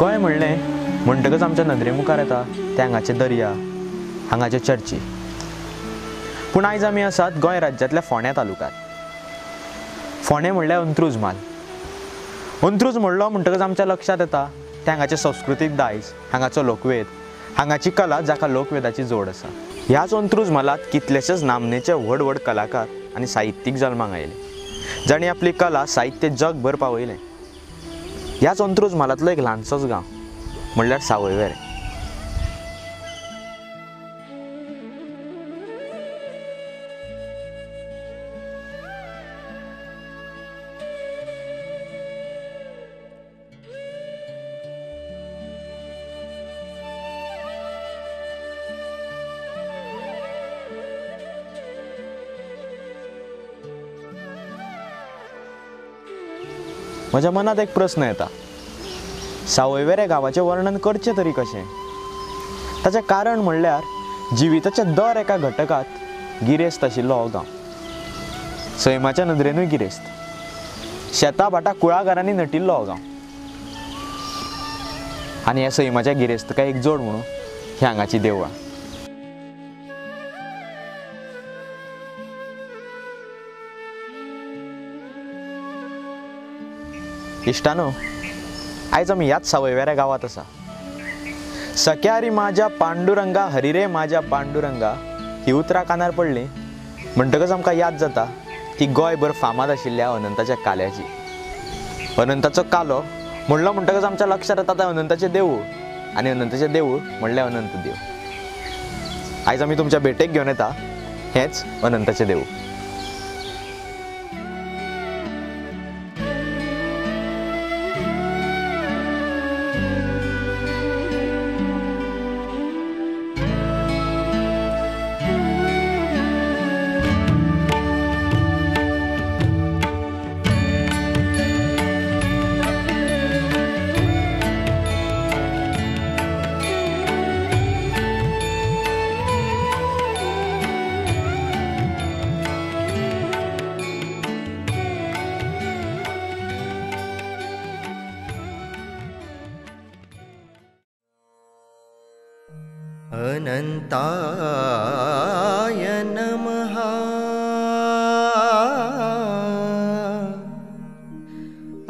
गोंय म्हणलें म्हणटकच आमच्या नदरे मुखार येता ते हांगाचे दर्या, हांगाचे चर्ची. पूण आयज आमी आसात गोंय राज्यांतल्या फोंड्या तालुक्यांत. फोंडे म्हणल्यार अंत्रुज म्हाल. अंत्रुज म्हणलो म्हणटकच आमच्या लक्षांत येता ते हांगाचें संस्कृतीक दायज, हांगाचो लोकवेद, हांगाची कला जाका लोकवेदाची जोड आसा. ह्याच अंत्रुज म्हालात कितलेशेच नामनेचे व्हड व्हड कलाकार आनी साहित्यीक जल्माक आयले, जाणी आपली कला साहित्य जगभर पावयलें. ह्याच अंत्रुज म्हालांतलो एक ल्हानसोच गांव म्हणल्यार सावयवेरें. म्हज्या मनात एक प्रस्न येता, सावयवेरें गांवाचें वर्णन करचें तरी कशें? ताचें कारण म्हणल्यार जिविताच्या दर एका घटकात गिरेस्त आशिल्लो हो गांव. सैमाच्या नदरेनूय गिरेस्त, शेतां भाटां कुळागरांनी नटिल्लो हो गांव. आनी ह्या सैमाच्या गिरेस्तकायेक जोड म्हणून ही हांगाची देवळां. इश्टानो, आयज आमी ह्याच सावयवेऱ्या गांवांत आसा. सख्या रे माझ्या पांडुरंगा, हरी रे माझ्या पांडुरंगा ही उतरां कानार पडलीं म्हणटकच आमकां याद जाता ती गोंयभर फामाद आशिल्ल्या अनंताच्या काल्याची. अनंताचो कालो म्हणलो म्हणटकच आमच्या लक्षांत येता तें अनंताचें देवूळ, आनी अनंताचें देवूळ म्हणल्यार अनंत देव. आयज आमी तुमच्या भेटेक घेवन येता हेंच अनंताचें देवूळ. अनंताय नमः.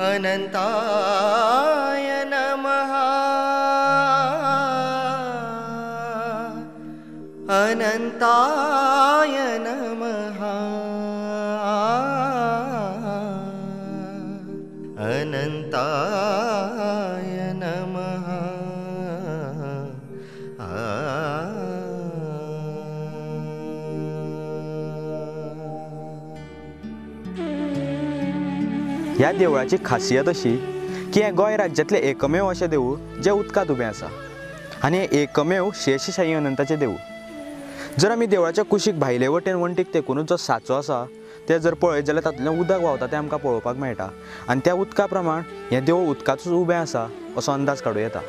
अनंताय नमः. अनंताय नमः. अनंताय नमः. ह्या देवळाची खासियत अशी की हें गोंय राज्यांतलें एकमेव अशें देवूळ जें उदकांत उबें आसा, आनी हें एकमेव शेषशाही अनंताचें देवूळ. जर आमी देवळाच्या कुशीक भायले वटेन वणटीक तेंकूनच जो साचो आसा तें जर पळयत जाल्यार तातूंतल्यान उदक व्हांवता तें आमकां पळोवपाक मेळटा, आनी त्या उदका प्रमाण हें देवूळ उदकाचूच उबें आसा असो अंदाज काडूं येता.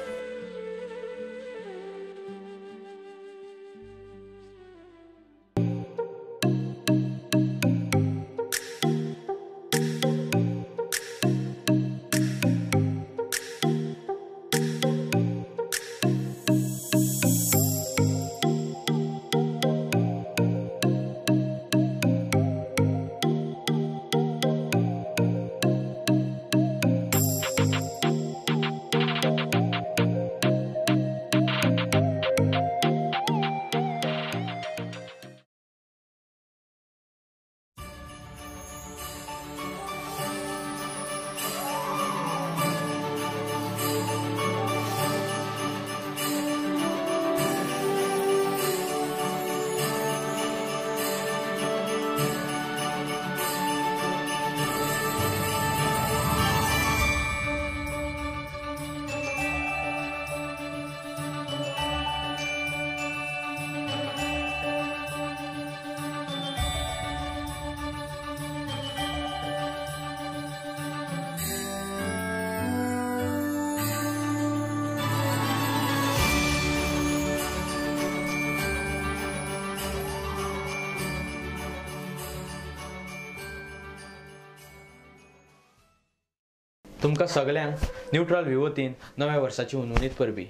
तुमकां सगल्यांक न्यूट्रल व्ह्यू वतीन नव्या वर्साची उनवणीत परबी.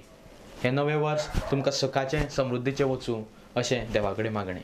हें नवें वर्स तुमकां सुखाचें समृद्धीचें वचूं अशें देवा कडेन मागणें.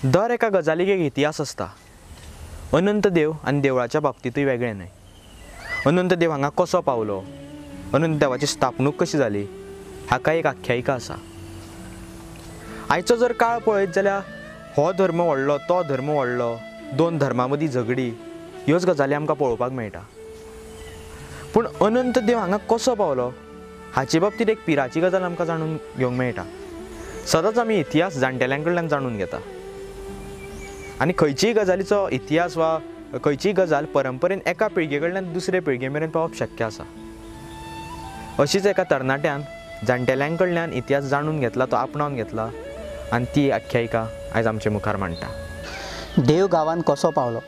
दर एका गजालीक एक इतिहास आसता. अनंत देव आनी देवळाच्या बाबतींतूय वेगळें न्हय. अनंत देव हांगा कसो पावलो, अनंत देवाची स्थापणूक कशी जाली हाका एक आख्यायिका आसा. आयचो जर काळ पळयत जाल्यार हो धर्म व्हडलो तो धर्म व्हडलो, दोन धर्मां मदीं झगडी, ह्योच गजाली आमकां पळोवपाक मेळटा. पूण अनंत देव हांगा कसो पावलो हाचे बाबतींत एक पिराची गजाल आमकां जाणून घेवंक मेळटा. सदांच आमी इतिहास जाणटेल्यां कडल्यान जाणून घेता आनी खंयचीय गजालीचो इतिहास वा खंयचीय गजाल परंपरेन एका पिळगे कडल्यान दुसरे पिळगे मेरेन पावप शक्य आसा. अशीच एका तरणाट्यान जाणटेल्यां कडल्यान इतिहास जाणून घेतला, तो आपणावन घेतला आनी ती आख्यायिका आयज आमचे मुखार मांडटा. देव गांवांत कसो पावलो,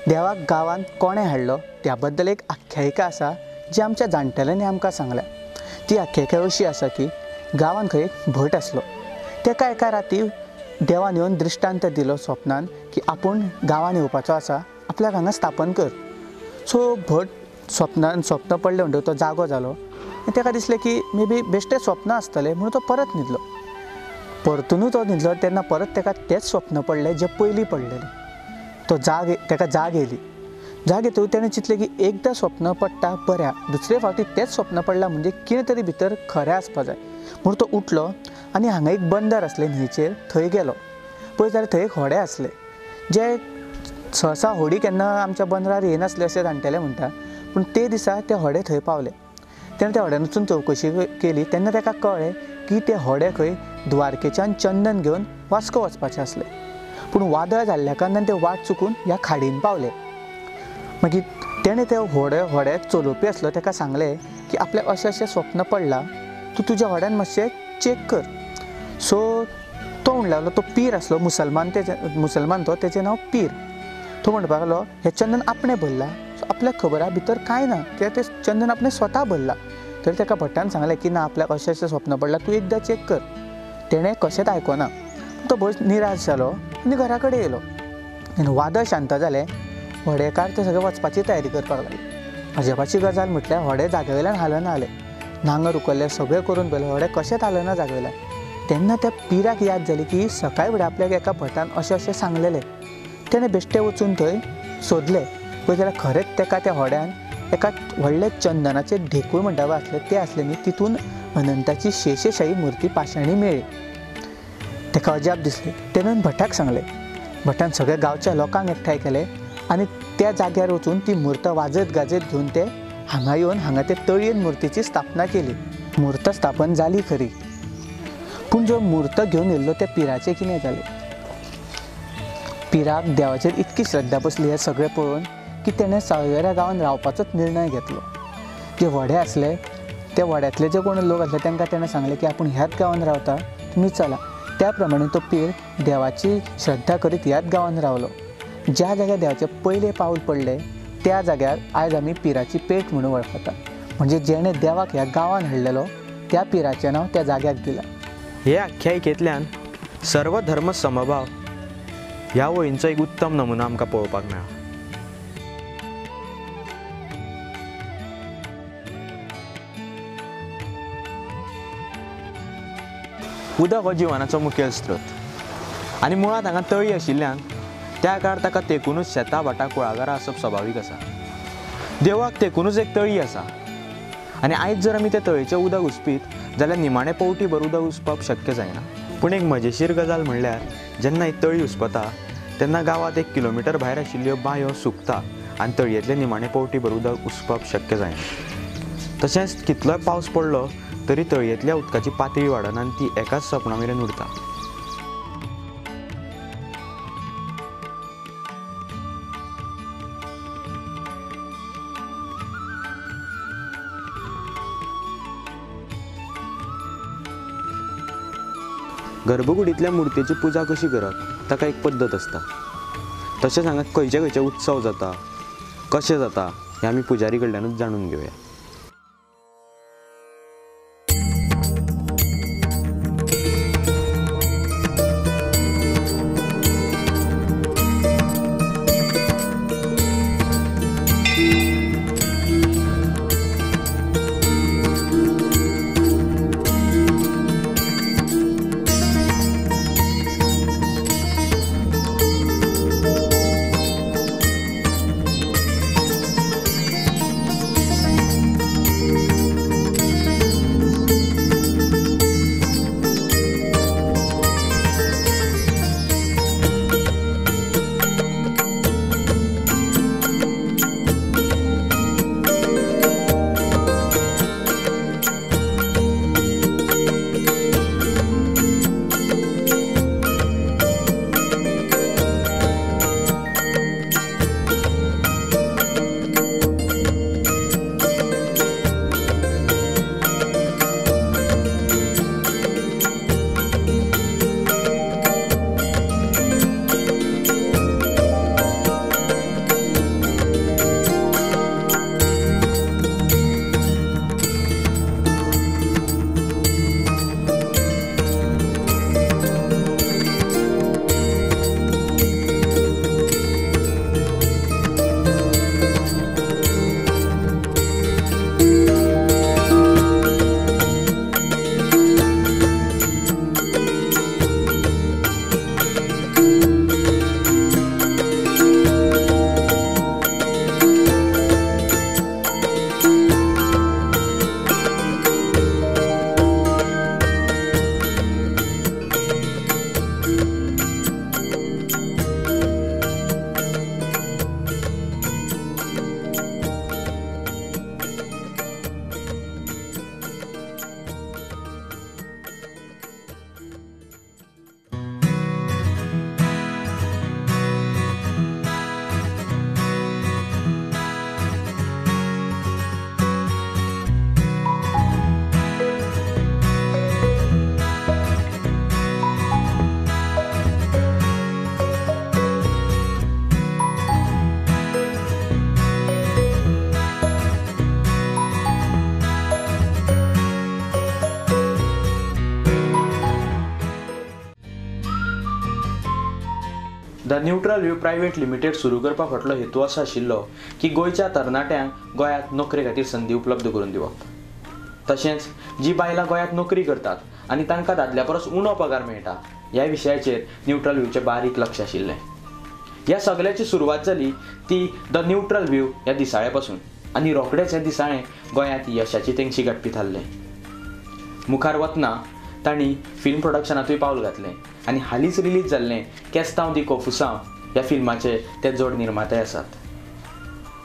देवाक गांवांत कोणें हाडलो त्या बद्दल एक आख्यायिका आसा जी आमच्या जाणटेल्यांनी आमकां सांगल्या. ती आख्यायिका अशी आसा की गांवांत खंय एक भट आसलो. ताका एका राती देवान येवन दृश्टांत दिलो स्वप्नान की आपूण गांवांत येवपाचो आसा, आपल्याक हांगा स्थापन कर. सो भट स्वप्न पडलें म्हणटकीर तो जागो जालो आनी ताका दिसलें की मे बी बेश्टें स्वप्न आसतलें म्हणून तो परत न्हिदलो. परतूनय तो न्हिदलो तेन्ना परत ताका तेंच स्वप्न पडलें जें पयलीं पडलेलें. ताका जाग येयली. जाग येतकच ताणें चिंतलें की एकदां स्वप्न पडटा बऱ्या, दुसरे फावटी तेंच स्वप्न पडलां म्हणजे कितें तरी भितर खरें आसपा जाय म्हणून तो उठलो आनी हांगा एक बंदर आसलें न्हंयचेर, थंय गेलो. पळय जाल्यार थंय एक व्हडें आसलें जे सहसा व्हडी केन्ना आमच्या बंदरार येनासले अशें जाणटेले म्हणटा. पूण ते दिसा ते व्हडे थंय पावले. तेणें त्या व्हड्यान वचून चवकशी केली तेन्ना ताका कळ्ळें की ते व्हडे खंय द्वारकेच्यान चंदन घेवन वास्को वचपाचें आसलें. पूण वादळ जाल्ल्या कारणान ते वाट चुकून ह्या खाडीन पावले. मागीर तेणें ते व्हडे चलोवपी आसलो ताका सांगलें की आपल्याक अशें स्वप्न पडलां, तूं तुज्या व्हड्यान मातशें चॅक कर. सो तो म्हणूंक लागलो, तो पीर आसलो, मुसलमान तो, तेचें नांव पीर. तो म्हणपाक लागलो हें चंदन आपणें भरलां. सो आपल्याक खबर आहा भितर कांय ना, तें चंदन आपणें स्वता भरलां. तर ताका भट्टान सांगलें की ना, आपल्याक अशें स्वप्न पडलां, तूं एकदां चॅक कर. तेणें कशेंच आयकोना. तो बहुत निराश जालो आनी घरा कडेन येयलो. आनी वादळ शांत जालें. व्हडेकार ते सगळें वचपाची तयारी करपाक लागले. अजापाची गजाल म्हटल्यार व्हडे जागे वयल्यान हालना जालें. नांगर उखल्ले, सगळें करून पयलें, व्हडे कशेंच हालना जागे वयल्यान. तेन्ना त्या पिराक याद जाली की सकाळी फुडें आपल्याक एका भटान अशें सांगलेलें. तेणें बेश्टें वचून थंय सोदलें. पळय जाल्यार खरेंच ताका त्या व्हड्यान एका व्हडले चंदनाचें ढेकूळ म्हणटा पळय आसलें तें आसलें न्ही, तितून अनंताची शेषशाही मूर्ती पाशाणी मेळ्ळी. ताका अजाप दिसली. तेणें भटाक सांगलें. भटान सगळ्या गांवच्या लोकांक एकठांय केले आनी त्या जाग्यार वचून ती मूर्त वाजत गाजत घेवन ते हांगा येवन हांगा ते तळयेन मुर्तीची स्थापना केली. मूर्त स्थापन जाली खरी, पूण जो मूर्त घेवन येयल्लो त्या पिराचें कितें जालें? पिराक देवाचेर इतकी श्रद्धा बसली हें सगळें पळोवन की तेणें सावयवेऱ्या गांवांत रावपाचोच निर्णय घेतलो. जे व्हडे आसले ते व्हड्यातले जे कोण लोक आसले तांकां तेणें सांगलें की आपूण ह्याच गांवांत रावता, तुमी चला. त्या प्रमाणे तो पीर देवाची श्रद्धा करीत ह्याच गांवांत रावलो. ज्या जाग्यार देवाचें पयलें पावल पडलें त्या जाग्यार आयज आमी पिराची पेट म्हणून वळखता. म्हणजे जेणें देवाक ह्या गांवांत हाडलेलो त्या पिराचें नांव त्या जाग्याक दिलां. हे आख्यायिकेंतल्यान सर्व धर्म समभाव ह्या वळींचो एक उत्तम नमुनो आमकां पळोवपाक मेळ्ळा. उदक हो जिवनाचो मुखेल स्त्रोत आनी मुळांत हांगा तळी आशिल्ल्यान त्या काळार ताका तेंकूनच शेतां भाटां कुळागरां आसप स्वाभावीक आसा. देवळाक तेंकूनच एक तळी आसा आनी आयज जर आमी त्या तळयेचें उदक उसपीत जाल्यार निमाणें पवटी भर उदक उसपाप शक्य जायना. पूण एक मजेशीर गजाल म्हणल्यार जेन्ना ही तळी उसपता तेन्ना गांवांत 1 किलोमिटर भायर आशिल्ल्यो बांयो सुकता आनी तळयेंतलें निमाणें पवटी भर उदक उसपाप शक्य जायना. तशेंच कितलोय पावस पडलो तरी तळयेंतल्या उदकाची पातळी वाडना आनी ती एकाच सपना मेरेन उरता. गर्भकुडींतल्या मुर्तेची पुजा कशी करप ताका एक पद्दत आसता. तशेंच हांगा खंयचे खंयचे उत्सव जाता, कशें जाता हें आमी पुजारी कडल्यानूच जाणून घेवया. The neutral view private limited सुरू करपा फाटलो हेतू असो आशिल्लो की गोंयच्या तरणाट्यांक गोंयांत नोकरे खातीर संदी उपलब्ध करून दिवप. तशेंच जी बायलां गोंयांत नोकरी करतात आनी तांकां दादल्या परस उणो पगार मेळटा ह्या विशयाचेर न्यूट्रल व्यूचें बारीक लक्ष आशिल्लें. ह्या सगळ्याची सुरवात जाली ती द न्यूट्रल व्यू ह्या दिसाळे पासून आनी रोखडेंच हें दिसाळें गोंयांत यशाची तेंगशी गाठपी थारलें. मुखार वतना तांणी फिल्म प्रोडक्शनांतूय पावल घातलें आनी हालींच रिलीज जाल्लें केस्तांव दी कोफुसांव ह्या फिल्माचे ते जोड निर्माते आसात.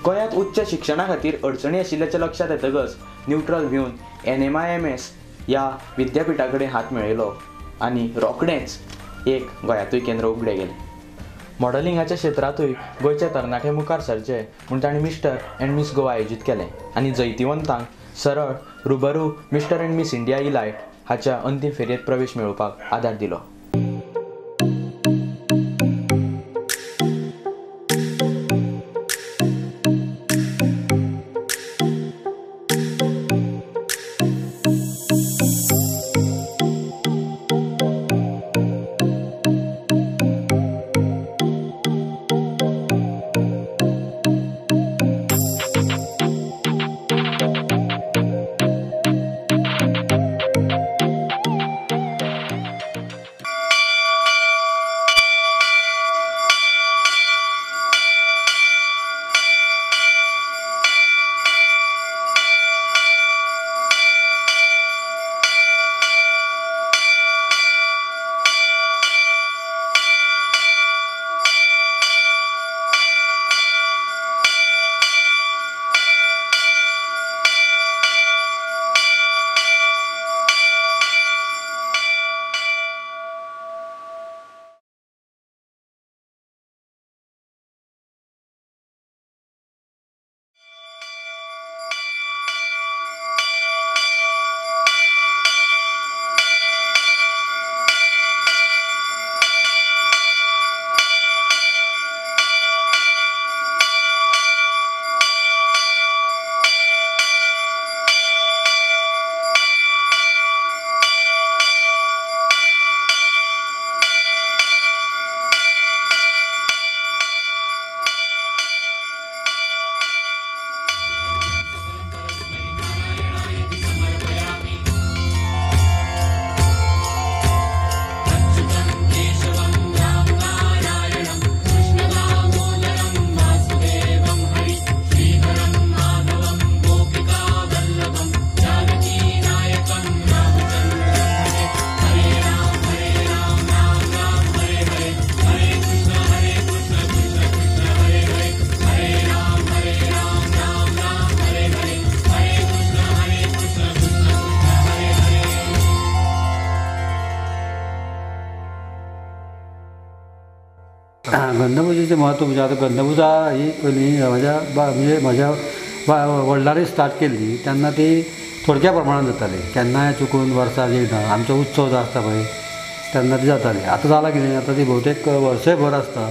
गोंयांत उच्च शिक्षणा खातीर अडचणी आशिल्ल्याचें लक्षांत येतकच न्यूट्रल व्यून NMIMS ह्या विद्यापिठा कडेन हात मेळयलो आनी रोखडेंच एक गोंयांतूय केंद्र उगडें गेलें. मॉडलिंगाच्या क्षेत्रांतूय गोंयचे तरणाटे मुखार सरचे म्हूण तांणी मिस्टर अँड मिस गोवा आयोजीत केलें आनी जैतिवंतांक सरळ रुबरू मिस्टर अँड मिस इंडिया इलायट हाच्या अंतीम फेरयेंत प्रवेश मेळोवपाक आदार दिलो. गंधपुजेचें म्हत्व म्हणजे आता गंधपुजा ही पयलीं म्हज्या वडिलांनी स्टार्ट केल्ली तेन्ना ती थोडक्या प्रमाणात जाताली केन्नाय चुकून वर्साक एकदां आमचो उत्सव जो आसता पळय तेन्ना ती जाताली. आतां जाला कितें आतां ती भोवतेक वर्सभर आसता.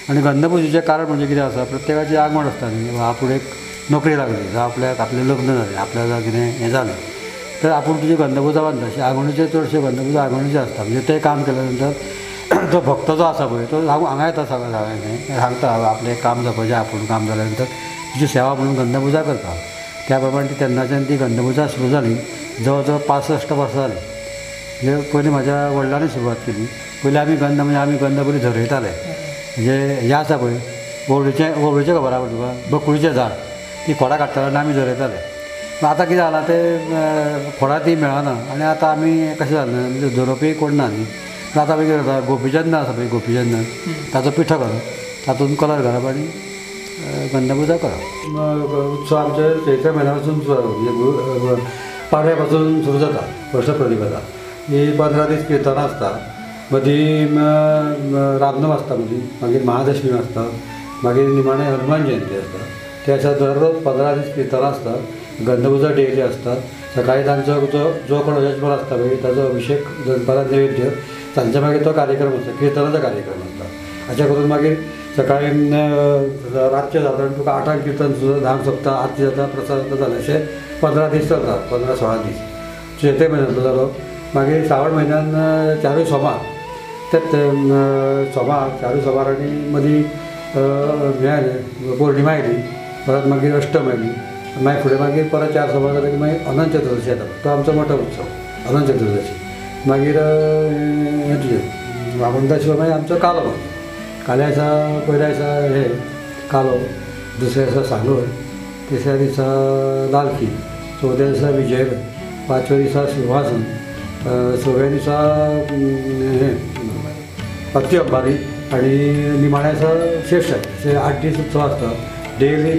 आनी गंधपुजेचें कारण म्हणजे कितें आसा प्रत्येकाची आगमन आसता न्ही आपूण एक नोकरी लागली जावं आपलें लग्न जालें आपल्याक कितें हें जालें तर आपूण तुजी गंधपुजा बांदता अशें आगोणीचे चडशे गंधपुजा आगोणीचे आसता म्हणजे तें काम केल्या नंतर जो भक्त जो आसा पळय तो हांगा येता सगळें सांगता आपलें काम जावपाचें आपूण काम जाल्या नंतर तुजी सेवा म्हणून गंधपुजा करता. त्या प्रमाणे ती तेन्नाच्यान ती गंधपुजा सुरू जाली जवळ जवळ 65 वर्सां जाली. म्हणजे पयलीं म्हाज्या वडिलांनी सुरवात केली. पयलीं आमी गंध बरी झरयताले म्हणजे हें आसा पळय वळूचें खबर आसा तुका बकुळीचें झाड ती खोडां काडटाले आनी आमी झरयताले. आतां कितें जालां ते खोडां ती मेळना आनी आतां आमी कशें जालें म्हणजे झरोवपी कोण ना न्ही. आतां आमी कितें करता गोपीचंदन आसा पळय गोपीचंदन ताचो पिठो करप तातूंत कलर घालप आनी गंधपुजा करप. उत्सव आमचे चैत्र म्हयन्या पासून म्हणजे पाडव्या पासून सुरू जाता वर्ष प्रतिपदा. ही 15 दीस किर्तनां आसता मदीं रामनम आसता मागीर महादशमी आसता मागीर निमाणें हनुमान जयंती आसता. ते अशा दररोज 15 दीस किर्तनां आसता. गंधपुजा डेली आसता. सकाळीं तांचो जो कोण यजमान आसता पळय ताचो अभिशेक दनपारां नैवेद्य तांच्या मागीर तो कार्यक्रम आसता किर्तनाचो कार्यक्रम आसता. अशें करून मागीर सकाळीं रातचें सादारण तुका 8 किर्तन सुद्दां 10 सोंपता आरती जाता प्रसाद जाता जालें अशें 15 दीस चलतात 15-16 दीस. चैत्र म्हयन्यांतलो जालो मागीर श्रावण म्हयन्यान 4 सोमार तेच सोमार 4 सोमार आनी मदीं हें आयलें पौर्णिमा आयली परत मागीर अष्टम आयली मागीर फुडें मागीर परत 4 सोमार जाले की मागीर अनंत चतुर्दशी येता तो आमचो मोठो उत्सव अनंत चतुर्दशी. मागीर हें तुजें वामनदास शिवाय मागीर आमचो कालो काल्या दिसा पयल्या दिसा हे कालो दुसऱ्या दिसा सांगोड तिसऱ्या दिसा लालकी चवथ्या दिसा विजय 5व्या दिसा सुवासन 6व्या दिसा हे पत्ती अंबारी आनी निमाण्या दिसा शेष अशे 8 दीस उत्सव आसता. डेली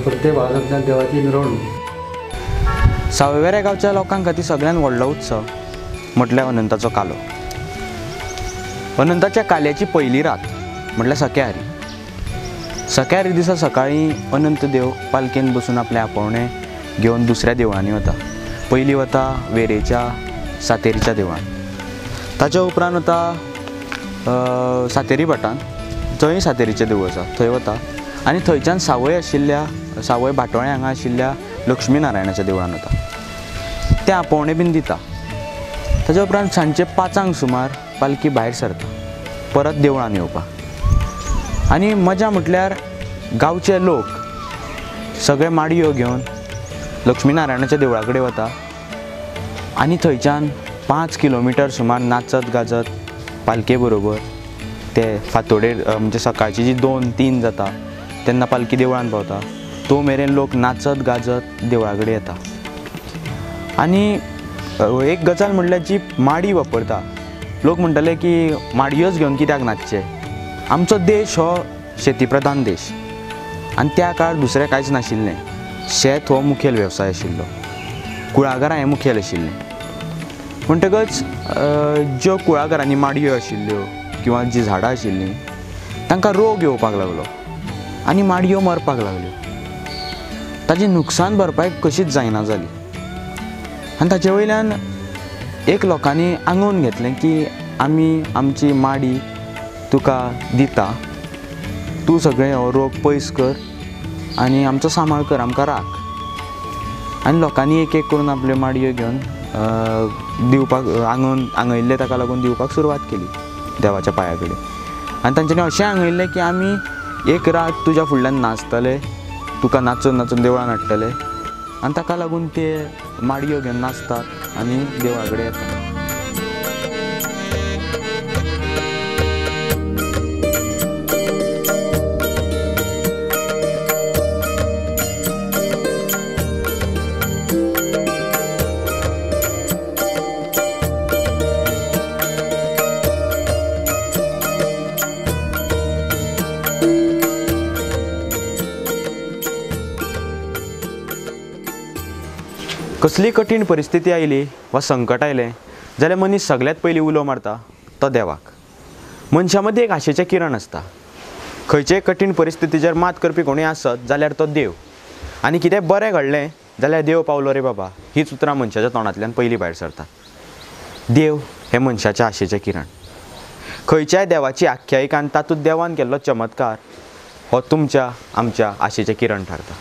प्रत्येक भागांतल्यान देवाची मिरवणूक. सावयवेऱ्या गांवच्या लोकां खातीर सगळ्यान व्हडलो उत्सव म्हटल्यार अनंताचो कालो. अनंताच्या काल्याची पयली रात म्हटल्यार सख्यारी दिसा सकाळीं अनंत देव पालकेन बसून आपले आपोवणे घेवन दुसऱ्या देवळांनी वता. पयलीं वता वेरेच्या सातेरीच्या देवळान ताच्या उपरांत वता सातेरी भटान थंय सातेरीचें देवूळ आसा थंय वता आनी थंयच्यान सावय भाटोळे हांगा आशिल्ल्या लक्ष्मी नारायणाच्या देवळान वता. ते आपोवणे बीन दिता. ताच्या उपरांत सांजचे 5 सुमार पालखी भायर सरता परत देवळान येवपाक. आनी मजा म्हटल्यार गांवचे लोक सगळे माडयो घेवन लक्ष्मी नारायणाच्या देवळा कडेन वता आनी थंयच्यान 5 किलोमिटर सुमार नाचत गाजत पालखे बरोबर ते फातोडेर म्हणजे सकाळची जी 2-3 जाता तेन्ना पालखी देवळान पावता. तो मेरेन लोक नाचत गाजत देवळा कडेन येता. आनी एक गजाल म्हणल्यार जी माडी वापरता लोक म्हणटाले की माडयोच घेवन कित्याक नाचचे. आमचो देश हो शेतीप्रधान देश आनी त्या काळार दुसरें कांयच नाशिल्लें. शेत हो मुखेल वेवसाय आशिल्लो. कुळागरां हें मुखेल आशिल्लें. म्हणटकच ज्यो कुळागरांनी माडयो आशिल्ल्यो किंवा जी झाडां आशिल्लीं तांकां रोग येवपाक लागलो आनी माडयो मरपाक लागल्यो. ताची नुकसान भरपाय कशीच जायना जाली. आनी ताचे वयल्यान एक लोकांनी आंगोवन घेतलें की आमी आमची माडी तुका दिता तूं सगळें हो रोग पयस कर आनी आमचो सांबाळ कर आमकां राख. आनी लोकांनी एक एक करून आपल्यो माडयो घेवन दिवपाक आंगयल्ले ताका लागून दिवपाक सुरवात केली देवाच्या पांया कडेन. आनी तांच्यांनी अशें आंगयल्लें की आमी एक रात तुज्या फुडल्यान नाचतले तुका नाचून नाचून देवळान हाडटले आनी ताका लागून ते माडयो घेवन नाचतात आनी देवळा कडेन येतात. कसली कठीण परिस्थिती आयली वा संकट आयलें जाल्यार मनीस सगळ्यात पयलीं उलो मारता तो देवाक. मनशा मदीं एक आशेचें किरण आसता. खंयचेय कठीण परिस्थितीचेर मात करपी कोणूय आसत जाल्यार तो देव. आनी कितें बरें घडलें जाल्यार देव पावलो रे बाबा, हीच उतरां मनशाच्या तोंडांतल्यान पयलीं भायर सरतात. देव हें मनशाच्या आशेचें किरण. खंयच्याय देवाची आख्यायिका आनी तातूंत देवान केल्लो चमत्कार हो तुमच्या आमच्या आशेचें किरण थारता.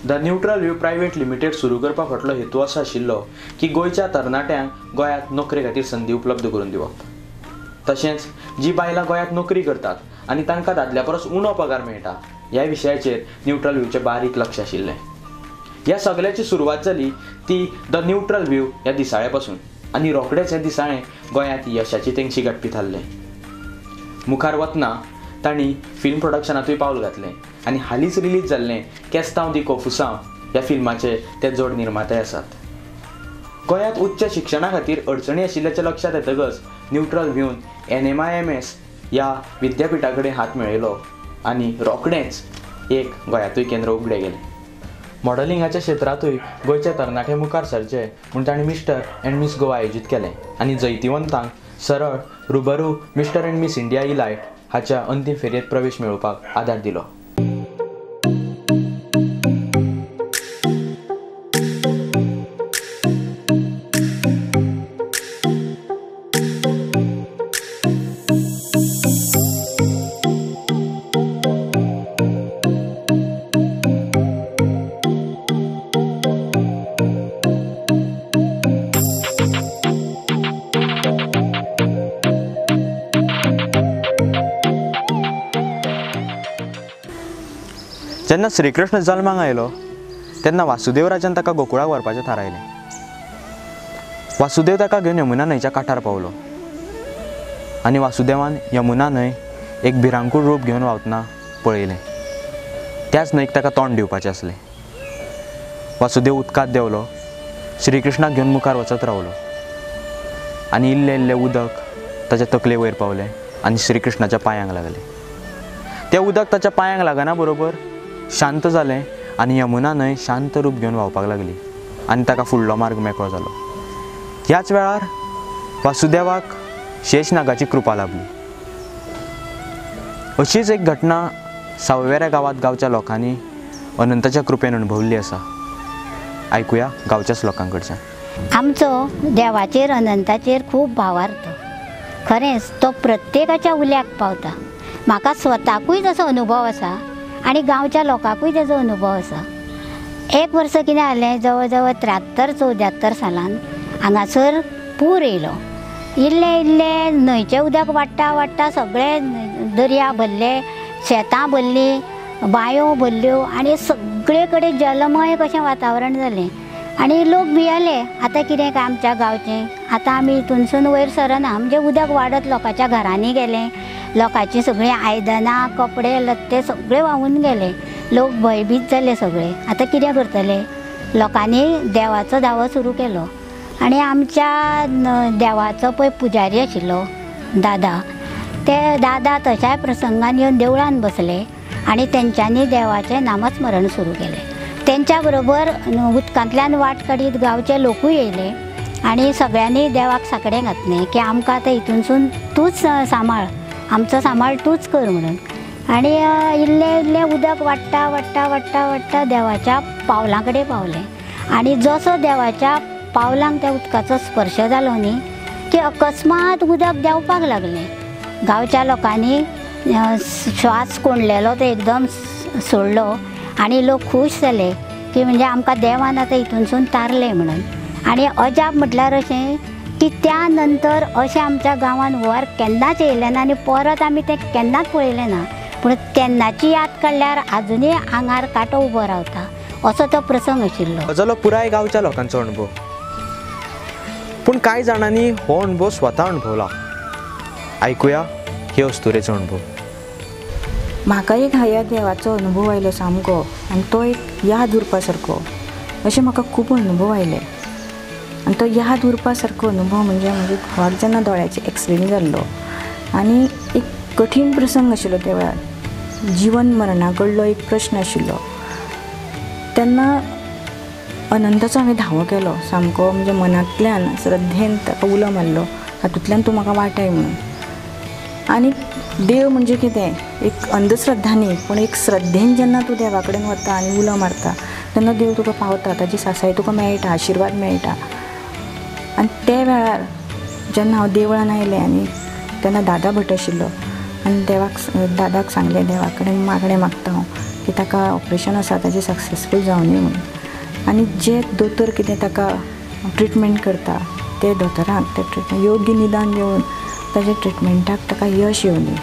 The neutral view private limited सुरू करपा फाटलो हेतू असो आशिल्लो की गोंयच्या तरणाट्यांक गोंयांत नोकरे खातीर संदी उपलब्ध करून दिवप. तशेंच जी बायलां गोंयांत नोकरी करतात आनी तांकां दादल्या परस उणो पगार मेळटा ह्या विशयाचेर न्यूट्रल व्यूचें बारीक लक्ष आशिल्लें. ह्या सगळ्याची सुरवात जाली ती द न्यूट्रल व्यू ह्या दिसाळे पासून आनी रोखडेंच हें दिसाळें गोंयांत यशाची तेंगशी गाठपी थारलें. मुखार वतना तांणी फिल्म प्रोडक्शनांतूय पावल घातलें आनी हालींच रिलीज जाल्लें केस्तांव दी कोफुसांव ह्या फिल्माचे ते जोड निर्माते आसात. गोंयांत उच्च शिक्षणा खातीर अडचणी आशिल्ल्याचें लक्षांत येतकच न्यूट्रल व्यून NMIMS ह्या विद्यापिठा कडेन हात मेळयलो आनी रोखडेंच एक गोंयांतूय केंद्र उगडें गेलें. मॉडलिंगाच्या क्षेत्रांतूय गोंयचे तरणाटे मुखार सरचे म्हूण तांणी मिस्टर अँड मिस गोवा आयोजीत केलें आनी जैतिवंतांक सरळ रुबरू मिस्टर अँड मिस इंडिया इलायट हाच्या अंतीम फेरयेंत प्रवेश मेळोवपाक आदार दिलो. जेन्ना श्रीकृष्ण जल्माक आयलो तेन्ना वासुदेवराजान ताका गोकुळाक व्हरपाचें थारायलें. वासुदेव ताका घेवन यमुना न्हंयच्या कांठार पावलो आनी वासुदेवान यमुना न्हंय एक भिरांकूळ रूप घेवन व्हांवतना पळयलें. त्याच न्हंयक ताका तोंड दिवपाचें आसलें. वासुदेव उदकांत देंवलो, श्रीकृष्णाक घेवन मुखार वचत रावलो आनी इल्लें इल्लें उदक ताच्या तकले वयर पावलें आनी श्रीकृष्णाच्या पांयांक लागलें. तें उदक ताच्या पांयांक लागना बरोबर शांत जालें आनी यमुना न्हंय शांत रूप घेवन व्हांवपाक लागली आनी ताका फुडलो मार्ग मेकळो जालो. ह्याच वेळार वासुदेवाक शेषनागाची कृपा लाभली. अशीच एक घटना सावयवेऱ्या गांवांत गांवच्या लोकांनी अनंताच्या कृपेन अणभवल्ली आसा. आयकुया गांवच्याच लोकां कडच्यान. आमचो देवाचेर अनंताचेर खूब भावार्थ. खरेंच तो प्रत्येकाच्या उल्याक पावता. म्हाका स्वताकूय तसो अनुभव आसा आनी गांवच्या लोकांकूय तेजो अनुभव आसा. एक वर्स कितें जालें, जवळ जवळ 73-74 सालान हांगासर पूर येयलो. इल्लें इल्लें न्हंयचें उदक वाडटा वाडटा सगळें दर्या भरले, शेतां भरलीं, बांयो भरल्यो आनी सगळे कडेन जलमय कशें वातावरण जालें. आनी लोक भियेले, आतां कितें काय आमच्या गांवचें, आतां आमी हितूनसून वयर सरना. म्हणजे उदक वाडत लोकांच्या घरांनी गेलें, लोकांची सगळीं आयदनां कपडे लत्ते सगळे व्हांवून गेले. लोक भयभीत जाले सगळे. आतां कितें करतले? लोकांनी देवाचो दावो सुरू केलो आनी आमच्या देवाचो पळय पुजारी आशिल्लो दादा, ते दादा तशाय प्रसंगान येवन देवळान बसले आनी तेंच्यांनी देवाचें नामस्मरण सुरू केलें. तेंच्या बरोबर उदकांतल्यान वाट काडीत गांवचे लोकूय येयले आनी सगळ्यांनी देवाक साकडे घातलें की आमकां आतां हितूनसून तूंच सांबाळ, आमचो सांबाळ तूंच कर म्हणून. आनी इल्लें इल्लें उदक वाडटा वाडटा वाडटा वाडटा देवाच्या पावलां कडेन पावलें. आनी जसो देवाच्या पावलांक त्या उदकाचो स्पर्श जालो न्ही की अकस्मात उदक देंवपाक लागलें. गांवच्या लोकांनी श्वास कोंडलेलो तो एकदम सोडलो आनी लोक खूश जाले की म्हणजे आमकां देवान आतां हितूनसून तारलें म्हणून. आनी अजाप म्हटल्यार अशें की त्या नंतर अशें आमच्या गांवांत वर केन्नाच येयलें ना आनी परत आमी तें केन्नाच पळयलें ना. पूण तेन्नाची याद काडल्यार आजुनूय आंगार कांटो उबो रावता. असो तो प्रसंग आशिल्लो. हो जालो पुराय गांवच्या लोकांचो अणभव. पूण कांय जाणांनी हो अणभव स्वता अणभवला. ऐकुया हे अस्तुरेचो अणभव. म्हाका एक ह्या देवाचो अनुभव आयलो सामको, आनी तो एक याद उरपा सारको. अशें म्हाका खूब अनुभव आयले, आनी तो याद उरपा सारको अनुभव म्हणजे घोवाक जेन्ना दोळ्याचें एक्सिडेंट जाल्लो आनी एक कठीण प्रसंग आशिल्लो त्या वेळार, जिवन मरणा कडलो एक प्रश्न आशिल्लो. तेन्ना अनंताचो हांवें धावो केलो सामको, म्हणजे मनांतल्यान श्रद्धेन ताका उलो मारलो, हातूंतल्यान तूं म्हाका वाटाय म्हणून. आनी देव म्हणजे कितें, एक अंधश्रद्धा न्ही, पूण एक श्रद्धेन जेन्ना तूं देवा कडेन वता आनी उलो मारता तेन्ना देव तुका पावता, ताजी सासाय तुका मेळटा, आशिर्वाद मेळटा. आनी त्या वेळार जेन्ना हांव देवळान आयलें आनी तेन्ना दादा भट आशिल्लो, आनी दादाक सांगलें देवा कडेन मागणें मागता हांव की ताका ऑपरेशन आसा ताजें सक्सेसफूल जावं दी म्हणून. आनी जे दोतोर कितें ताका ट्रिटमेंट करता ते दोतोरांक ते ट्रिटमेंट योग्य निदान दिवन ताजे ट्रिटमेंटाक ताका यश येवं दी.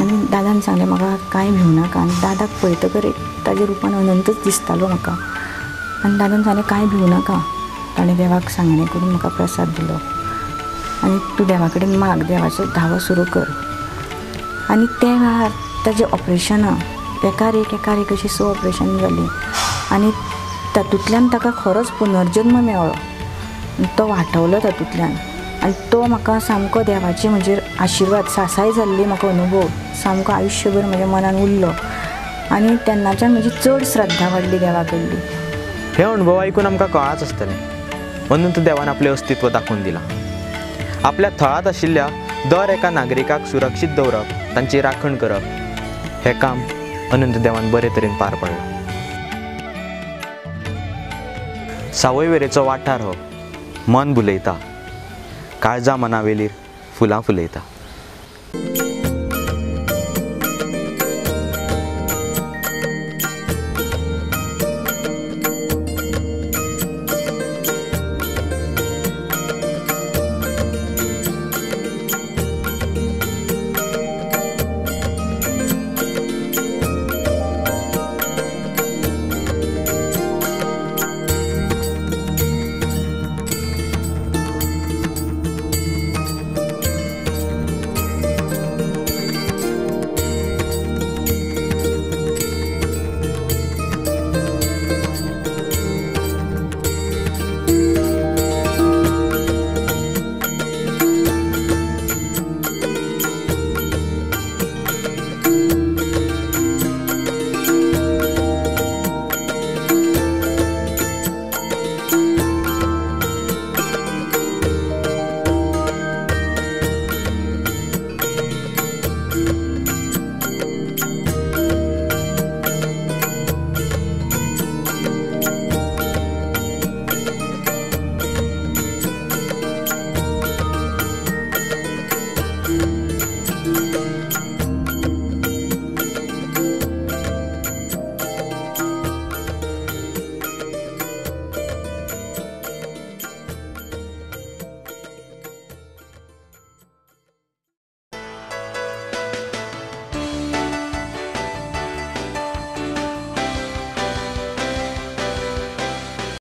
आनी दादान सांगलें म्हाका कांय भिवू नाका. आनी दादाक पळयतकर ताजे रुपान अनंतच दिसतालो म्हाका. आनी दादान सांगलें कांय भिवू नाका, ताणें देवाक सांगणें करून म्हाका प्रसाद दिलो आनी तूं देवा कडेन माग, देवाचो धावो सुरू कर. आनी त्या वेळार ताजें ऑपरेशनां एकार एक अशीं 6 ऑपरेशन जालीं आनी तातूंतल्यान ताका खरोच पुनर्जन्म मेळ्ळो. तो वाटवलो तातूंतल्यान आनी तो म्हाका सामको देवाची म्हणजे आशिर्वाद सासाय जाल्ली म्हाका अनुभव सामको आयुश्यभर म्हज्या मनान उरलो. आनी तेन्नाच्यान म्हजी चड श्रद्धा वाडली देवा कडली. हे अणभव आयकून आमकां कळाच आसतलें अनंत देवान आपलें अस्तित्व दाखोवन दिलां. आपल्या थळांत आशिल्ल्या दर एका नागरिकाक सुरक्षीत दवरप, तांची राखण करप, हें काम अनंत देवान बरे तरेन पार पडलां. सावय वेरेचो वाठार हो मन भुलयता, काळजा मनावेलीर फुलां फुलयता.